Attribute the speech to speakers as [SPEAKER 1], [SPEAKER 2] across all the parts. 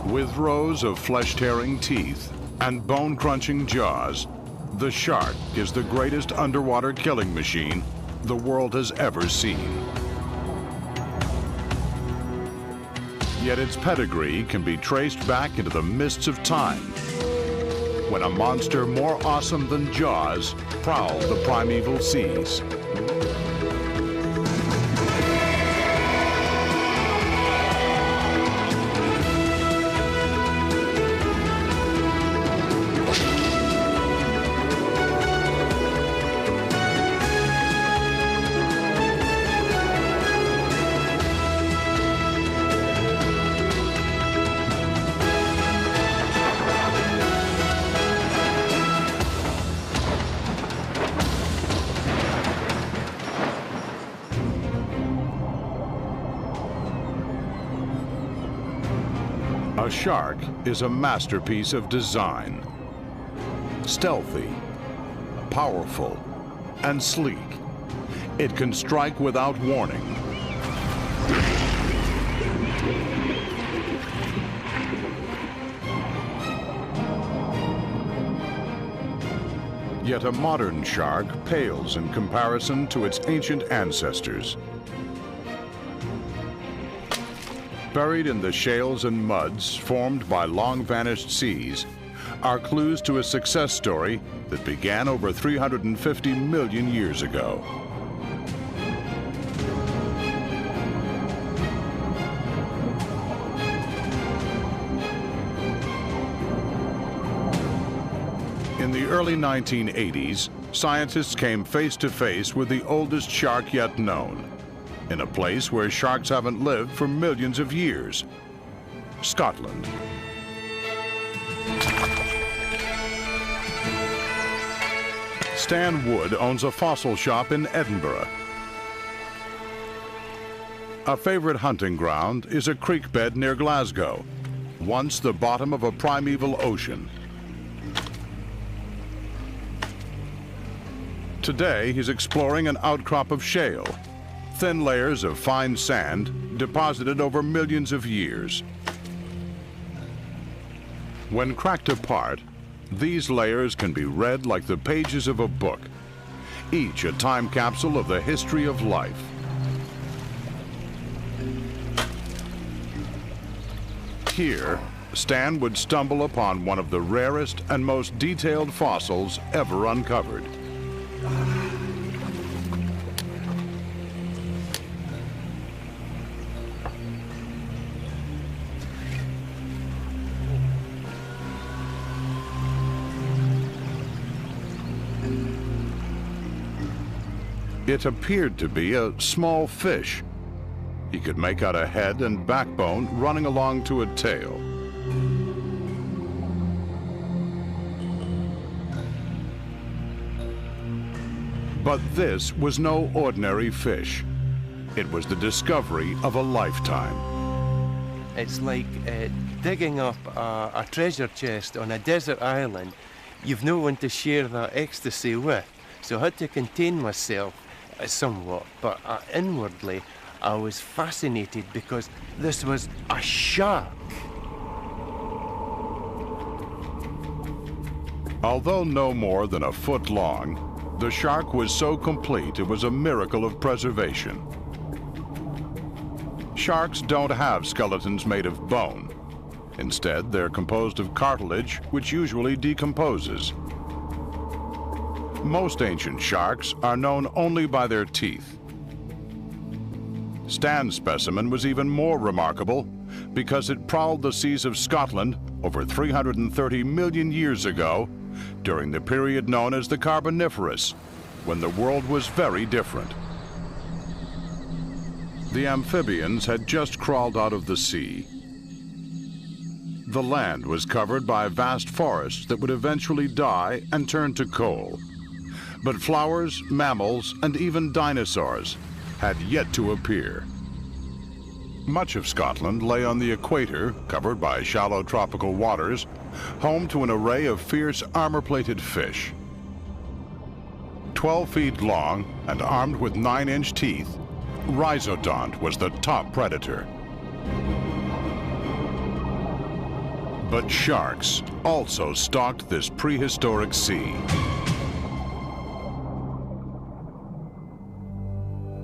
[SPEAKER 1] With rows of flesh-tearing teeth and bone-crunching jaws, the shark is the greatest underwater killing machine the world has ever seen. Yet its pedigree can be traced back into the mists of time, when a monster more awesome than Jaws prowled the primeval seas. A shark is a masterpiece of design. Stealthy, powerful, and sleek, it can strike without warning. Yet a modern shark pales in comparison to its ancient ancestors. Buried in the shales and muds formed by long-vanished seas are clues to a success story that began over 350 million years ago. In the early 1980s, scientists came face to face with the oldest shark yet known, in a place where sharks haven't lived for millions of years, Scotland. Stan Wood owns a fossil shop in Edinburgh. A favorite hunting ground is a creek bed near Glasgow, once the bottom of a primeval ocean. Today, he's exploring an outcrop of shale, thin layers of fine sand deposited over millions of years. When cracked apart, these layers can be read like the pages of a book, each a time capsule of the history of life. Here, Stan would stumble upon one of the rarest and most detailed fossils ever uncovered. It appeared to be a small fish. He could make out a head and backbone running along to a tail. But this was no ordinary fish. It was the discovery of a lifetime.
[SPEAKER 2] It's like digging up a treasure chest on a desert island. You've no one to share that ecstasy with. So I had to contain myself somewhat, but inwardly I was fascinated because this was a shark.
[SPEAKER 1] Although no more than a foot long, the shark was so complete it was a miracle of preservation. Sharks don't have skeletons made of bone. Instead, they're composed of cartilage, which usually decomposes. Most ancient sharks are known only by their teeth. Stan's specimen was even more remarkable because it prowled the seas of Scotland over 330 million years ago during the period known as the Carboniferous, when the world was very different. The amphibians had just crawled out of the sea. The land was covered by vast forests that would eventually die and turn to coal. But flowers, mammals, and even dinosaurs had yet to appear. Much of Scotland lay on the equator, covered by shallow tropical waters, home to an array of fierce armor-plated fish. 12 feet long and armed with 9-inch teeth, Rhizodont was the top predator. But sharks also stalked this prehistoric sea.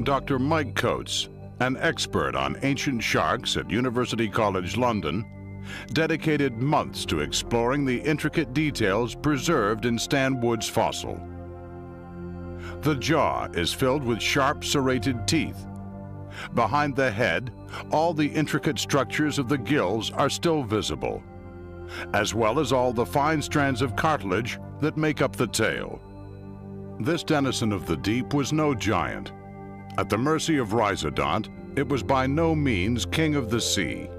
[SPEAKER 1] Dr. Mike Coates, an expert on ancient sharks at University College London, dedicated months to exploring the intricate details preserved in Stan Wood's fossil. The jaw is filled with sharp serrated teeth. Behind the head, all the intricate structures of the gills are still visible, as well as all the fine strands of cartilage that make up the tail. This denizen of the deep was no giant. At the mercy of Rhizodont, it was by no means king of the sea.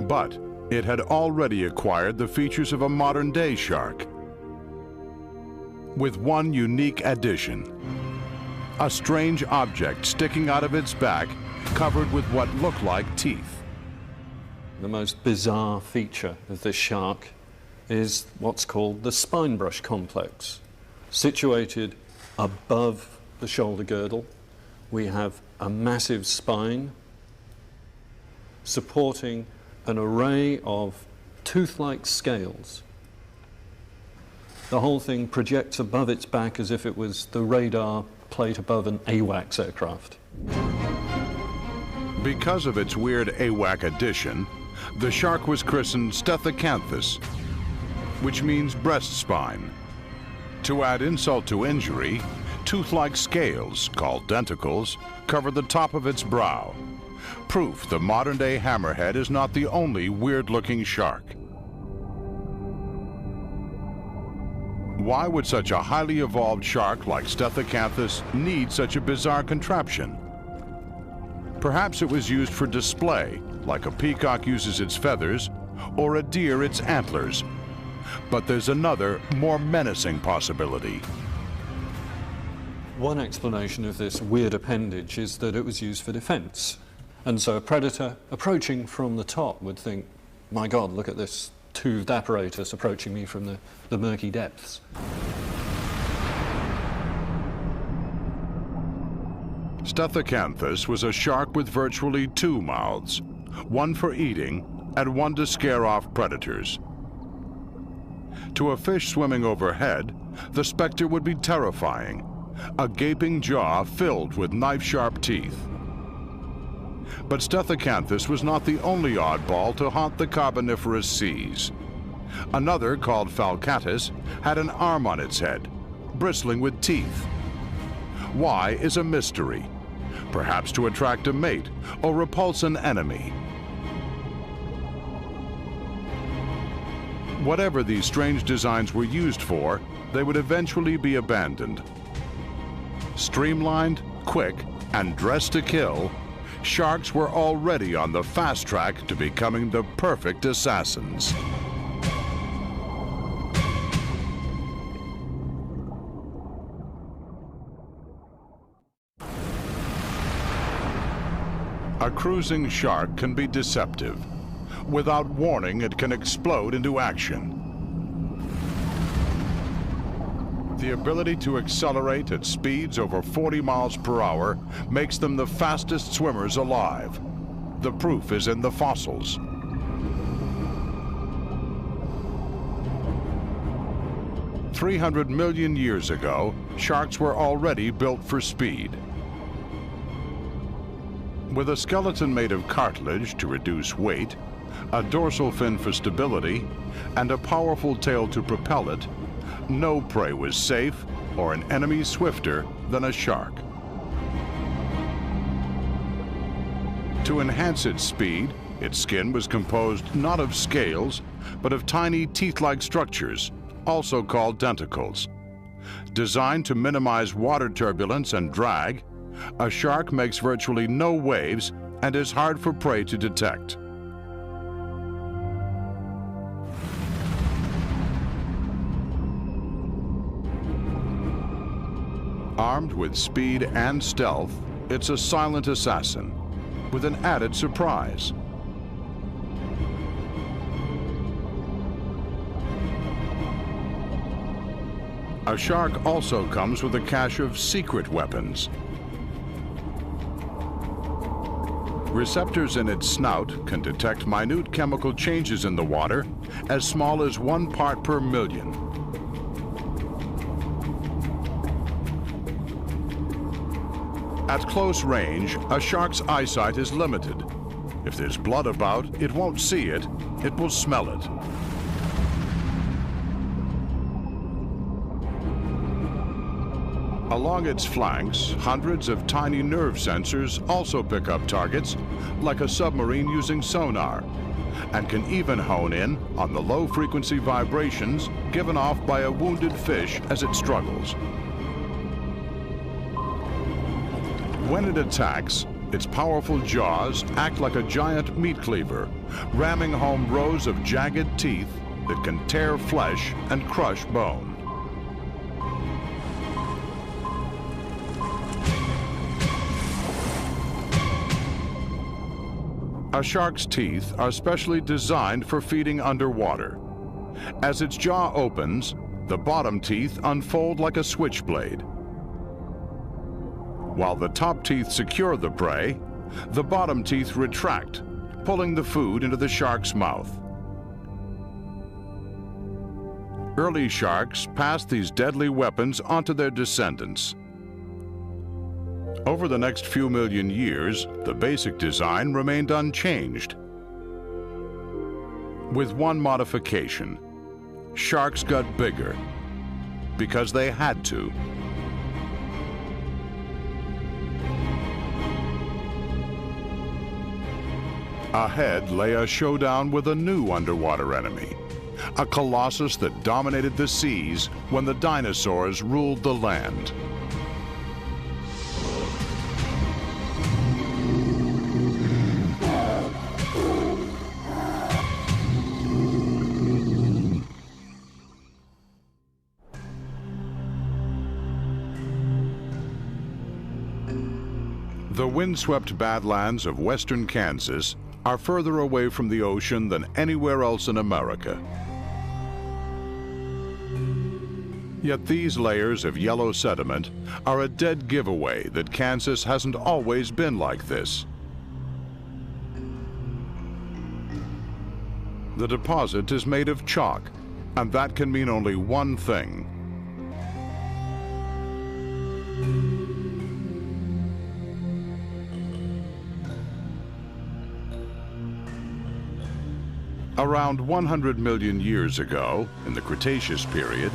[SPEAKER 1] But it had already acquired the features of a modern-day shark, with one unique addition: a strange object sticking out of its back, covered with what looked like teeth.
[SPEAKER 3] The most bizarre feature of this shark is what's called the spine brush complex. Situated above the shoulder girdle, we have a massive spine supporting an array of tooth-like scales. The whole thing projects above its back as if it was the radar plate above an AWACS aircraft.
[SPEAKER 1] Because of its weird AWAC addition, the shark was christened Stethecanthus, which means breast spine. To add insult to injury, tooth-like scales, called denticles, cover the top of its brow. Proof the modern-day hammerhead is not the only weird-looking shark. Why would such a highly evolved shark like Stethecanthus need such a bizarre contraption? Perhaps it was used for display, like a peacock uses its feathers, or a deer its antlers. But there's another, more menacing possibility.
[SPEAKER 3] One explanation of this weird appendage is that it was used for defense. And so a predator approaching from the top would think, my God, look at this toothed apparatus approaching me from the murky depths.
[SPEAKER 1] Stethecanthus was a shark with virtually two mouths, one for eating and one to scare off predators. To a fish swimming overhead, the specter would be terrifying, a gaping jaw filled with knife-sharp teeth. But Stethecanthus was not the only oddball to haunt the Carboniferous seas. Another, called Falcatus, had an arm on its head, bristling with teeth. Why is a mystery. Perhaps to attract a mate or repulse an enemy. Whatever these strange designs were used for, they would eventually be abandoned. Streamlined, quick, and dressed to kill, sharks were already on the fast track to becoming the perfect assassins. A cruising shark can be deceptive. Without warning, it can explode into action. The ability to accelerate at speeds over 40 miles per hour makes them the fastest swimmers alive. The proof is in the fossils. "300 million years ago, sharks were already built for speed. With a skeleton made of cartilage to reduce weight, a dorsal fin for stability, and a powerful tail to propel it, no prey was safe or an enemy swifter than a shark. To enhance its speed, its skin was composed not of scales, but of tiny teeth-like structures, also called denticles. Designed to minimize water turbulence and drag, a shark makes virtually no waves and is hard for prey to detect. Armed with speed and stealth, it's a silent assassin, with an added surprise. A shark also comes with a cache of secret weapons. Receptors in its snout can detect minute chemical changes in the water as small as 1 part per million. At close range, a shark's eyesight is limited. If there's blood about, it won't see it, it will smell it. Along its flanks, hundreds of tiny nerve sensors also pick up targets, like a submarine using sonar, and can even hone in on the low-frequency vibrations given off by a wounded fish as it struggles. When it attacks, its powerful jaws act like a giant meat cleaver, ramming home rows of jagged teeth that can tear flesh and crush bone. A shark's teeth are specially designed for feeding underwater. As its jaw opens, the bottom teeth unfold like a switchblade. While the top teeth secure the prey, the bottom teeth retract, pulling the food into the shark's mouth. Early sharks passed these deadly weapons onto their descendants. Over the next few million years, the basic design remained unchanged. With one modification, sharks got bigger because they had to. Ahead lay a showdown with a new underwater enemy, a colossus that dominated the seas when the dinosaurs ruled the land. The windswept badlands of western Kansas are further away from the ocean than anywhere else in America. Yet these layers of yellow sediment are a dead giveaway that Kansas hasn't always been like this. The deposit is made of chalk, and that can mean only one thing. Around 100 million years ago, in the Cretaceous period,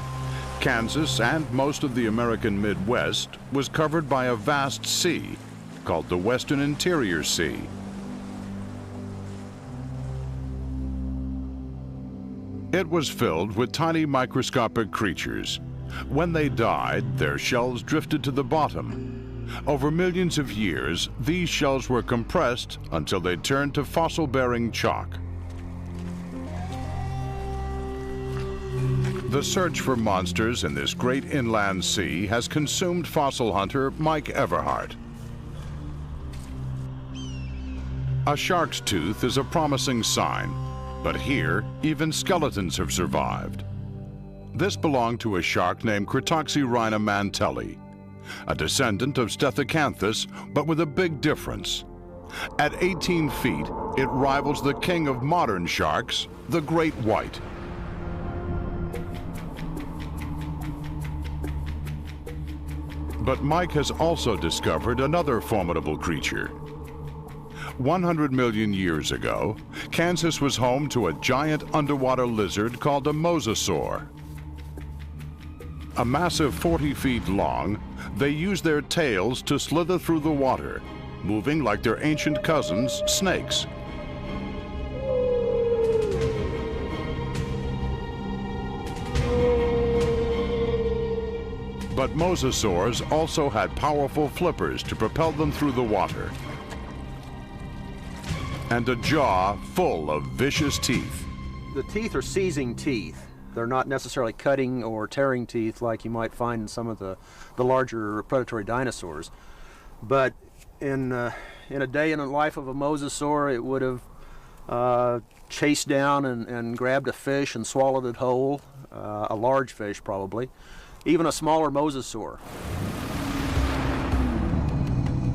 [SPEAKER 1] Kansas and most of the American Midwest was covered by a vast sea called the Western Interior Sea. It was filled with tiny microscopic creatures. When they died, their shells drifted to the bottom. Over millions of years, these shells were compressed until they turned to fossil-bearing chalk. The search for monsters in this great inland sea has consumed fossil hunter Mike Everhart. A shark's tooth is a promising sign, but here, even skeletons have survived. This belonged to a shark named Cretoxyrhina mantelli, a descendant of Stethecanthus, but with a big difference. At 18 feet, it rivals the king of modern sharks, the great white. But Mike has also discovered another formidable creature. 100 million years ago, Kansas was home to a giant underwater lizard called a mosasaur. A massive 40 feet long, they use their tails to slither through the water, moving like their ancient cousins, snakes. But mosasaurs also had powerful flippers to propel them through the water, and a jaw full of vicious teeth.
[SPEAKER 4] The teeth are seizing teeth. They're not necessarily cutting or tearing teeth like you might find in some of the larger predatory dinosaurs. But in a day in the life of a mosasaur, it would have chased down and grabbed a fish and swallowed it whole, a large fish probably. Even a smaller mosasaur.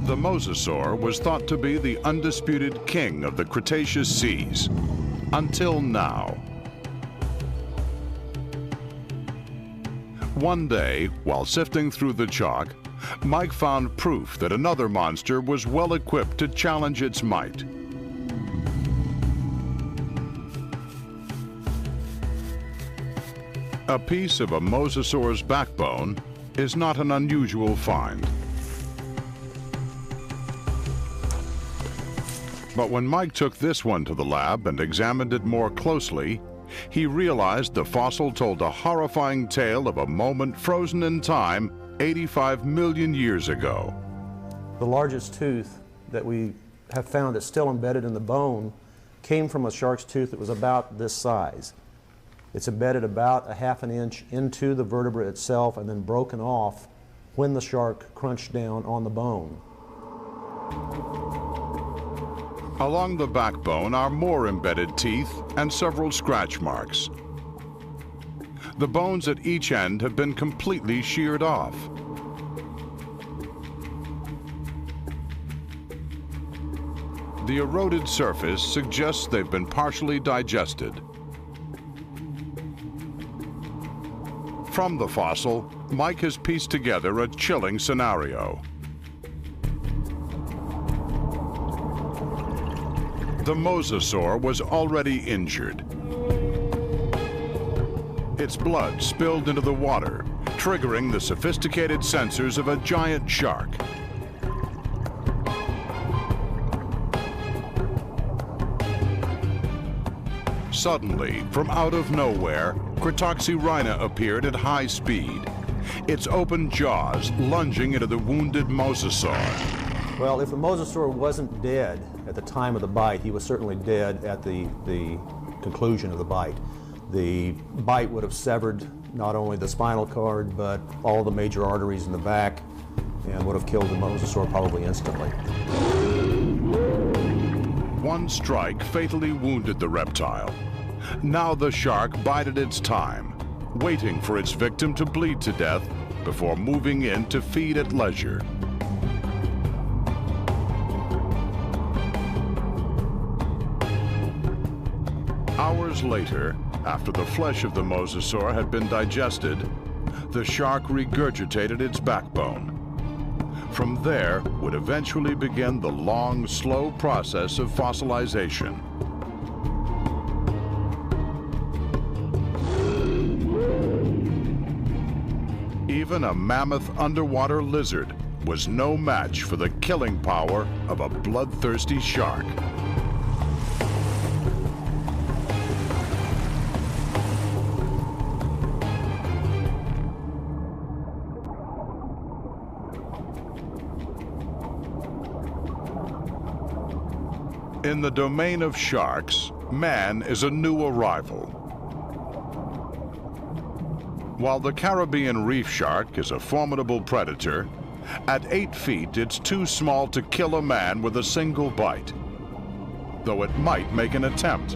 [SPEAKER 1] The mosasaur was thought to be the undisputed king of the Cretaceous seas, until now. One day, while sifting through the chalk, Mike found proof that another monster was well equipped to challenge its might. A piece of a mosasaur's backbone is not an unusual find. But when Mike took this one to the lab and examined it more closely, he realized the fossil told a horrifying tale of a moment frozen in time 85 million years ago.
[SPEAKER 4] The largest tooth that we have found that's still embedded in the bone came from a shark's tooth that was about this size. It's embedded about 1/2 inch into the vertebra itself and then broken off when the shark crunched down on the bone.
[SPEAKER 1] Along the backbone are more embedded teeth and several scratch marks. The bones at each end have been completely sheared off. The eroded surface suggests they've been partially digested. From the fossil, Mike has pieced together a chilling scenario. The mosasaur was already injured. Its blood spilled into the water, triggering the sophisticated sensors of a giant shark. Suddenly, from out of nowhere, Cretoxyrhina appeared at high speed, its open jaws lunging into the wounded mosasaur.
[SPEAKER 4] Well, if the mosasaur wasn't dead at the time of the bite, he was certainly dead at the conclusion of the bite. The bite would have severed not only the spinal cord, but all the major arteries in the back, and would have killed the mosasaur probably instantly.
[SPEAKER 1] One strike fatally wounded the reptile. Now the shark bided its time, waiting for its victim to bleed to death before moving in to feed at leisure. Hours later, after the flesh of the mosasaur had been digested, the shark regurgitated its backbone. From there would eventually begin the long, slow process of fossilization. Even a mammoth underwater lizard was no match for the killing power of a bloodthirsty shark. In the domain of sharks, man is a new arrival. While the Caribbean reef shark is a formidable predator, at 8 feet it's too small to kill a man with a single bite, though it might make an attempt.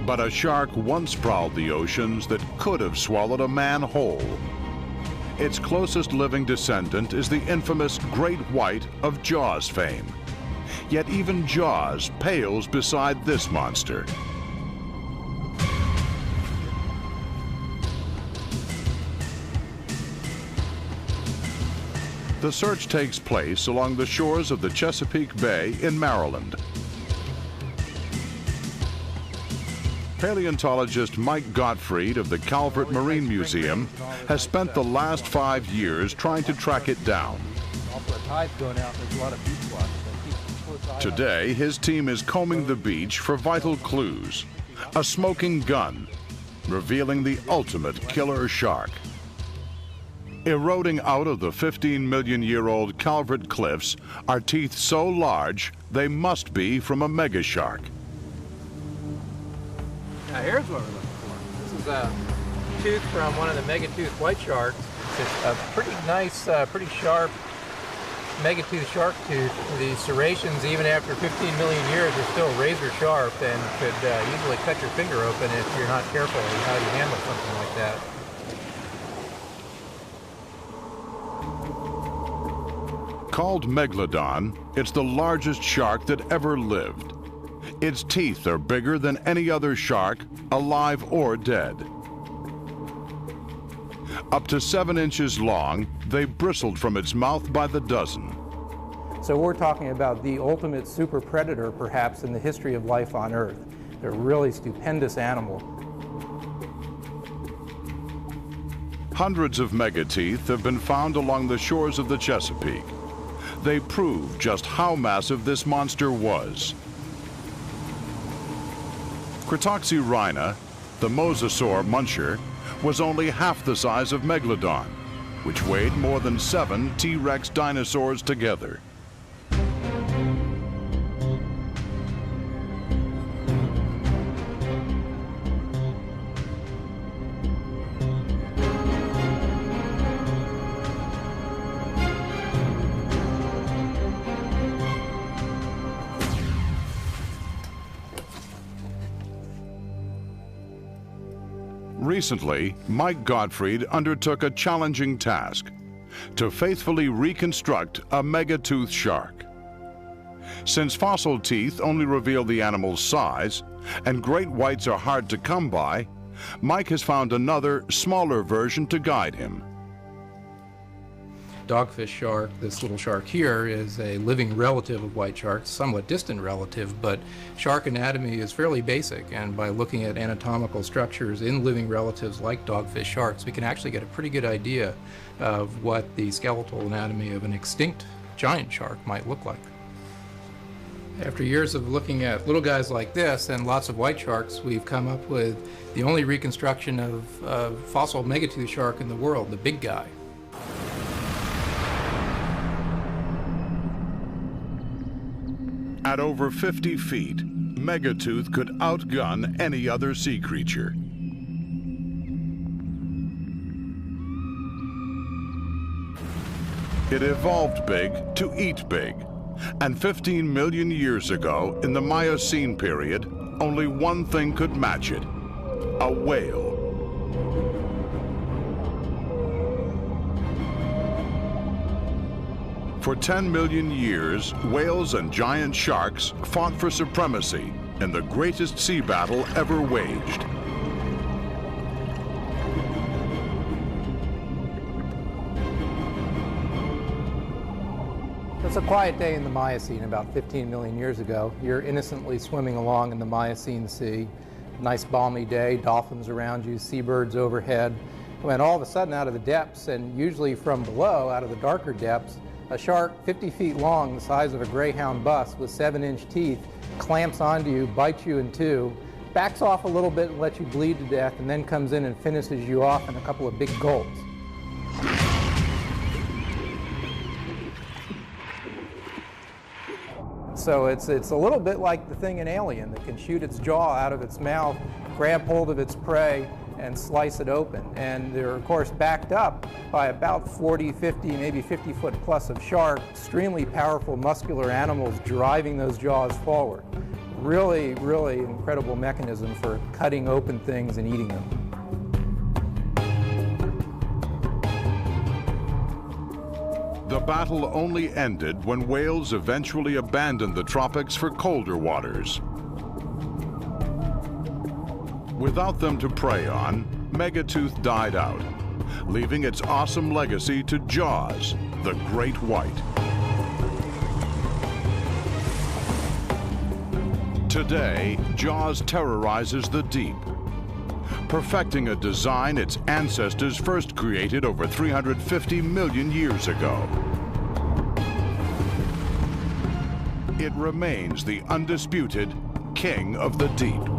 [SPEAKER 1] But a shark once prowled the oceans that could have swallowed a man whole. Its closest living descendant is the infamous great white of Jaws fame. Yet even Jaws pales beside this monster. The search takes place along the shores of the Chesapeake Bay in Maryland. Paleontologist Mike Gottfried of the Calvert Marine Museum has spent the last 5 years trying to track it down. Today, his team is combing the beach for vital clues. A smoking gun, revealing the ultimate killer shark. Eroding out of the 15-million-year-old Calvert cliffs are teeth so large they must be from a megashark.
[SPEAKER 5] Now here's what we're looking for. This is a tooth from one of the megatooth white sharks. It's a pretty nice, pretty sharp megatooth shark tooth, the serrations, even after 15 million years, are still razor sharp and could easily cut your finger open if you're not careful in how you handle something like that.
[SPEAKER 1] Called Megalodon, it's the largest shark that ever lived. Its teeth are bigger than any other shark, alive or dead. Up to 7 inches long, they bristled from its mouth by the dozen.
[SPEAKER 6] So we're talking about the ultimate super predator, perhaps, in the history of life on Earth. They're a really stupendous animal.
[SPEAKER 1] Hundreds of megateeth have been found along the shores of the Chesapeake. They prove just how massive this monster was. Cretoxyrhina, the mosasaur muncher, was only half the size of Megalodon, which weighed more than 7 T-Rex dinosaurs together. Recently, Mike Gottfried undertook a challenging task: to faithfully reconstruct a megatooth shark. Since fossil teeth only reveal the animal's size, and great whites are hard to come by, Mike has found another, smaller version to guide him.
[SPEAKER 5] Dogfish shark, this little shark here, is a living relative of white sharks, somewhat distant relative, but shark anatomy is fairly basic, and by looking at anatomical structures in living relatives like dogfish sharks, we can actually get a pretty good idea of what the skeletal anatomy of an extinct giant shark might look like. After years of looking at little guys like this and lots of white sharks, we've come up with the only reconstruction of fossil megatooth shark in the world, the big guy.
[SPEAKER 1] At over 50 feet, Megatooth could outgun any other sea creature. It evolved big to eat big, and 15 million years ago, in the Miocene period, only one thing could match it: a whale. For 10 million years, whales and giant sharks fought for supremacy in the greatest sea battle ever waged.
[SPEAKER 6] It's a quiet day in the Miocene about 15 million years ago. You're innocently swimming along in the Miocene Sea. Nice balmy day, dolphins around you, seabirds overhead. When all of a sudden, out of the depths, and usually from below, out of the darker depths, a shark 50 feet long, the size of a Greyhound bus, with 7-inch teeth, clamps onto you, bites you in two, backs off a little bit and lets you bleed to death, and then comes in and finishes you off in a couple of big gulps. So it's a little bit like the thing in Alien that can shoot its jaw out of its mouth, grab hold of its prey, and slice it open. And they're, of course, backed up by about 40, 50, maybe 50 foot plus of shark, extremely powerful muscular animals driving those jaws forward. Really, really incredible mechanism for cutting open things and eating them.
[SPEAKER 1] The battle only ended when whales eventually abandoned the tropics for colder waters. Without them to prey on, Megatooth died out, leaving its awesome legacy to Jaws, the great white. Today, Jaws terrorizes the deep, perfecting a design its ancestors first created over 350 million years ago. It remains the undisputed king of the deep.